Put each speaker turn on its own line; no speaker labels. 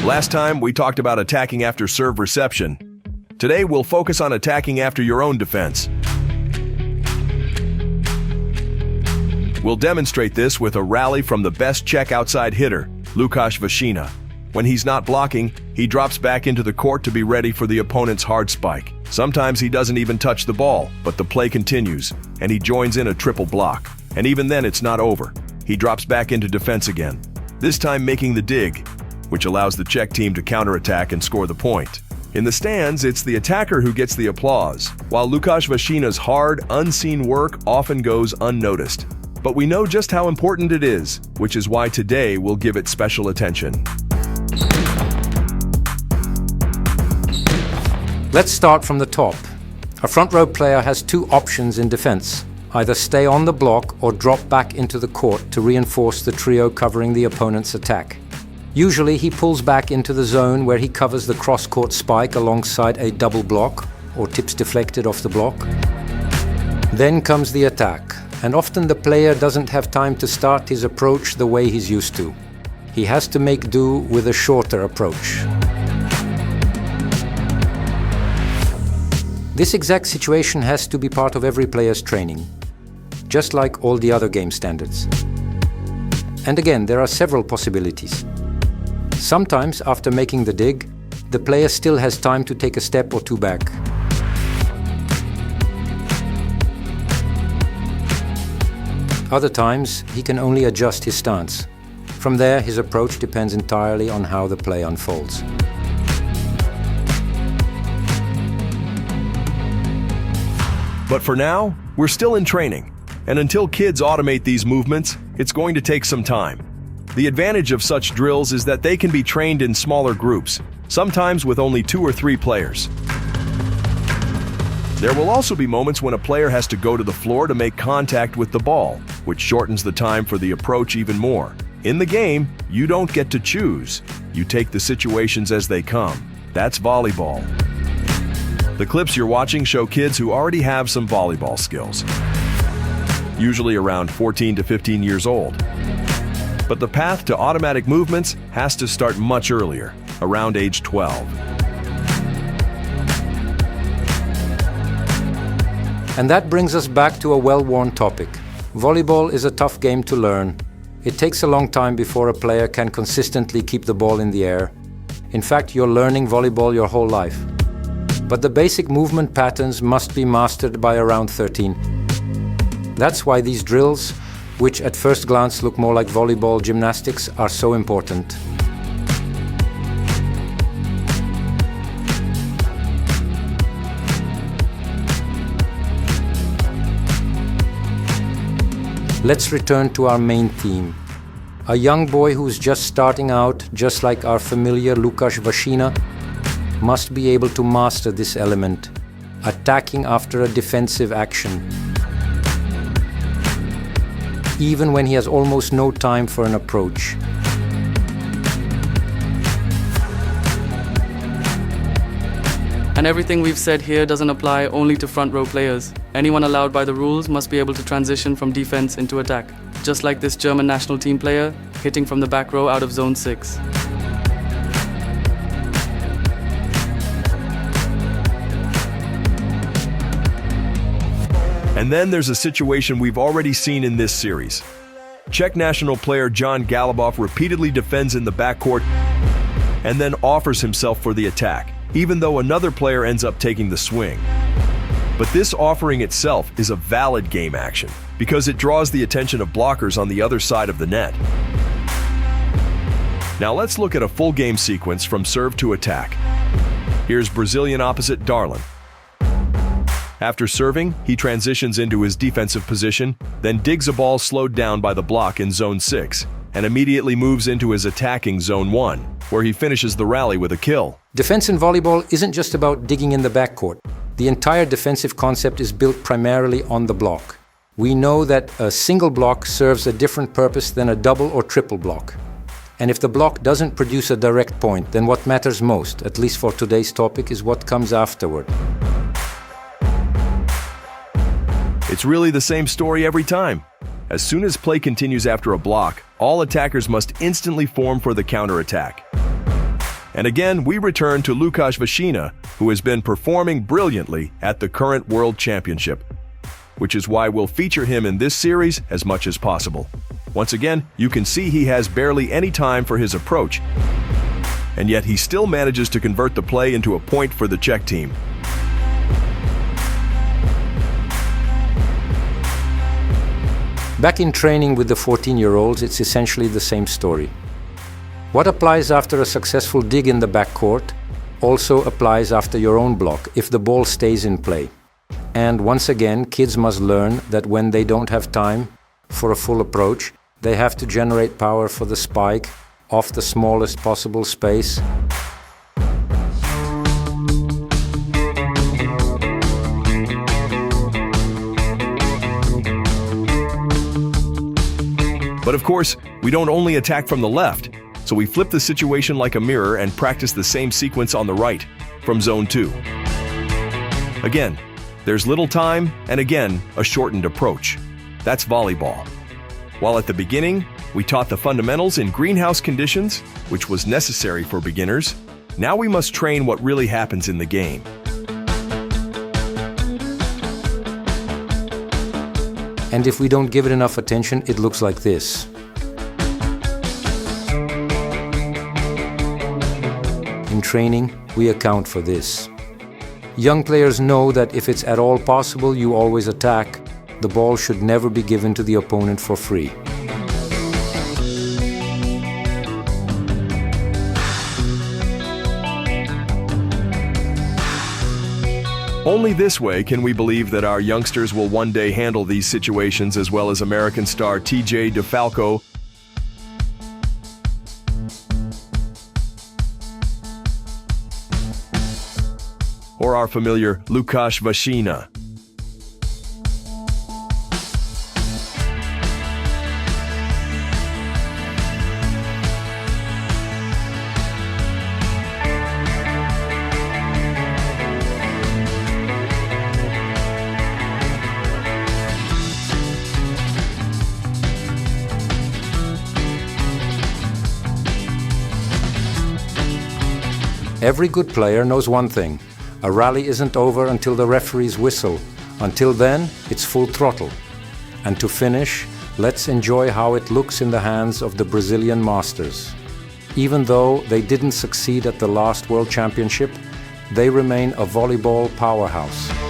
Last time, we talked about attacking after serve reception. Today, we'll focus on attacking after your own defense. We'll demonstrate this with a rally from the best check outside hitter, Łukasz Waszina. When he's not blocking, he drops back into the court to be ready for the opponent's hard spike. Sometimes he doesn't even touch the ball, but the play continues, and he joins in a triple block. And even then, it's not over. He drops back into defense again, this time making the dig, which allows the Czech team to counterattack and score the point. In the stands, it's the attacker who gets the applause, while Łukasz Waszina's hard, unseen work often goes unnoticed. But we know just how important it is, which is why today we'll give it special attention.
Let's start from the top. A front row player has two options in defense: either stay on the block or drop back into the court to reinforce the trio covering the opponent's attack. Usually he pulls back into the zone where he covers the cross-court spike alongside a double block or tips deflected off the block. Then comes the attack, and often the player doesn't have time to start his approach the way he's used to. He has to make do with a shorter approach. This exact situation has to be part of every player's training, just like all the other game standards. And again, there are several possibilities. Sometimes, after making the dig, the player still has time to take a step or two back. Other times, he can only adjust his stance. From there, his approach depends entirely on how the play unfolds.
But for now, we're still in training, and until kids automate these movements, it's going to take some time. The advantage of such drills is that they can be trained in smaller groups, sometimes with only 2 or 3 players. There will also be moments when a player has to go to the floor to make contact with the ball, which shortens the time for the approach even more. In the game, you don't get to choose. You take the situations as they come. That's volleyball. The clips you're watching show kids who already have some volleyball skills, usually around 14 to 15 years old. But the path to automatic movements has to start much earlier, around age 12.
And that brings us back to a well-worn topic. Volleyball is a tough game to learn. It takes a long time before a player can consistently keep the ball in the air. In fact, you're learning volleyball your whole life. But the basic movement patterns must be mastered by around 13. That's why these drills, which at first glance look more like volleyball gymnastics, are so important. Let's return to our main theme. A young boy who's just starting out, just like our familiar Łukasz Waszina, must be able to master this element, attacking after a defensive action, even when he has almost no time for an approach.
And everything we've said here doesn't apply only to front row players. Anyone allowed by the rules must be able to transition from defense into attack, just like this German national team player hitting from the back row out of zone 6.
And then there's a situation we've already seen in this series. Czech national player Jan Galabov repeatedly defends in the backcourt and then offers himself for the attack, even though another player ends up taking the swing. But this offering itself is a valid game action because it draws the attention of blockers on the other side of the net. Now let's look at a full game sequence from serve to attack. Here's Brazilian opposite Darlin. After serving, he transitions into his defensive position, then digs a ball slowed down by the block in zone 6, and immediately moves into his attacking zone 1, where he finishes the rally with a kill.
Defense in volleyball isn't just about digging in the backcourt. The entire defensive concept is built primarily on the block. We know that a single block serves a different purpose than a double or triple block. And if the block doesn't produce a direct point, then what matters most, at least for today's topic, is what comes afterward.
It's really the same story every time. As soon as play continues after a block, all attackers must instantly form for the counterattack. And again, we return to Łukasz Washina, who has been performing brilliantly at the current World Championship, which is why we'll feature him in this series as much as possible. Once again, you can see he has barely any time for his approach, and yet he still manages to convert the play into a point for the Czech team.
Back in training with the 14-year-olds, it's essentially the same story. What applies after a successful dig in the backcourt also applies after your own block if the ball stays in play. And once again, kids must learn that when they don't have time for a full approach, they have to generate power for the spike off the smallest possible space.
But of course, we don't only attack from the left, so we flip the situation like a mirror and practice the same sequence on the right, from zone 2. Again, there's little time, and again, a shortened approach. That's volleyball. While at the beginning, we taught the fundamentals in greenhouse conditions, which was necessary for beginners, now we must train what really happens in the game.
And if we don't give it enough attention, it looks like this. In training, we account for this. Young players know that if it's at all possible, you always attack. The ball should never be given to the opponent for free.
Only this way can we believe that our youngsters will one day handle these situations as well as American star TJ DeFalco or our familiar Łukasz Washina.
Every good player knows one thing. A rally isn't over until the referees whistle. Until then, it's full throttle. And to finish, let's enjoy how it looks in the hands of the Brazilian masters. Even though they didn't succeed at the last World Championship, they remain a volleyball powerhouse.